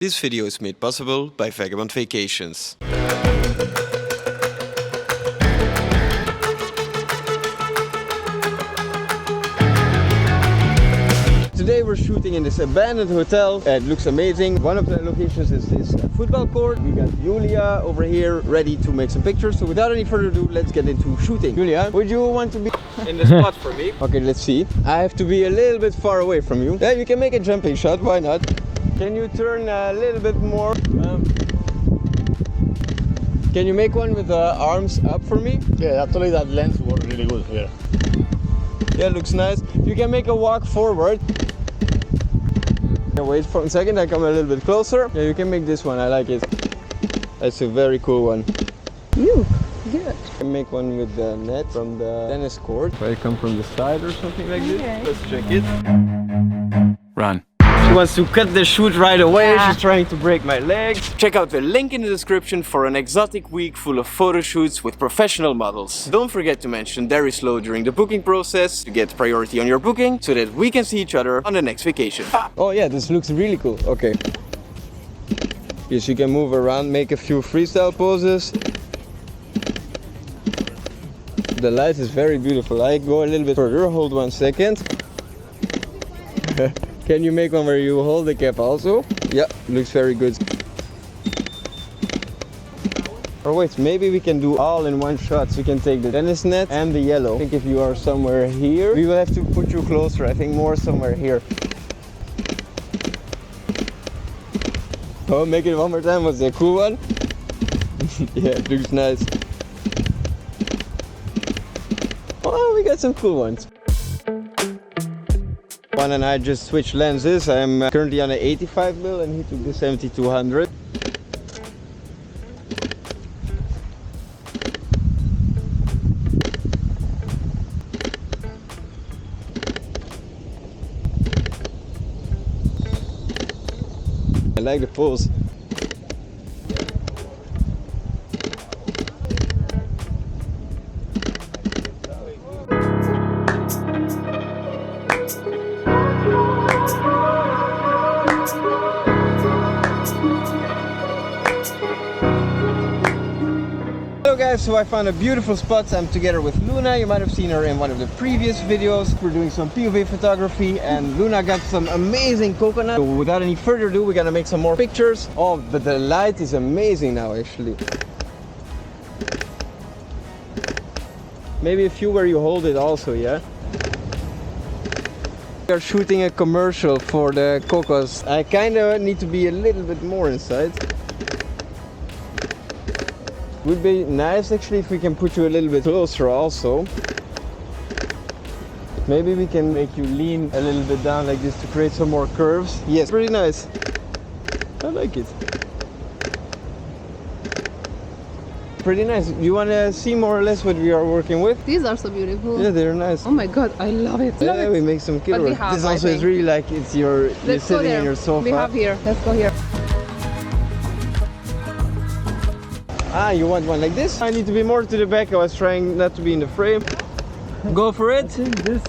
This video is made possible by Vagabond Vacations. Today we're shooting in this abandoned hotel. It looks amazing. One of the locations is this football court. We got Julia over here ready to make some pictures. So without any further ado, let's get into shooting. Julia, would you want to be in the spot for me? Okay, let's see. I have to be a little bit far away from you. Yeah, you can make a jumping shot, why not? Can you turn a little bit more? Can you make one with the arms up for me? Yeah, actually that lens works really good here. Yeah, looks nice. You can make a walk forward. Wait for a second, I come a little bit closer. Yeah, you can make this one, I like it. That's a very cool one. You, good. You can make one with the net from the tennis court. Where it come from the side or something like this. Let's check it. Run. She wants to cut the shoot right away. Yeah. She's trying to break my legs. Check out the link in the description for an exotic week full of photo shoots with professional models. Don't forget to mention there is slow during the booking process to get priority on your booking so that we can see each other on the next vacation. Oh yeah, this looks really cool. Okay. Yes, you can move around, make a few freestyle poses. The light is very beautiful. I go a little bit further. Hold 1 second. Can you make one where you hold the cap also? Yeah, looks very good. Or wait, maybe we can do all in one shot. So you can take the tennis net and the yellow. I think if you are somewhere here, we will have to put you closer. I think more somewhere here. Oh, make it one more time. Was that a cool one? Yeah, it looks nice. Oh, we got some cool ones. Juan and I just switched lenses. I'm currently on an 85mm and he took the 70-200. I like the pose. Hello guys, so I found a beautiful spot. I'm together with Luna. You might have seen her in one of the previous videos. We're doing some POV photography and Luna got some amazing coconut. So without any further ado, we're gonna make some more pictures. Oh, but the light is amazing now actually. Maybe a few where you hold it also, yeah? We are shooting a commercial for the cocos. I kinda need to be a little bit more inside. Would be nice actually if we can put you a little bit closer also. Maybe we can make you lean a little bit down like this to create some more curves. Yes, pretty nice. I like it. Pretty nice. Do you want to see more or less what we are working with? These are so beautiful. Yeah, they're nice. Oh my god, I love it. Yeah, we make some killer. This also is really like it's you're sitting in your sofa. We have here. Let's go here. Ah, you want one like this? I need to be more to the back. I was trying not to be in the frame. Go for it. This.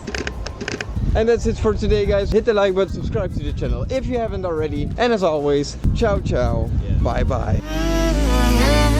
And that's it for today, guys. Hit the like button, subscribe to the channel if you haven't already. And as always, ciao ciao. Yeah. Bye bye.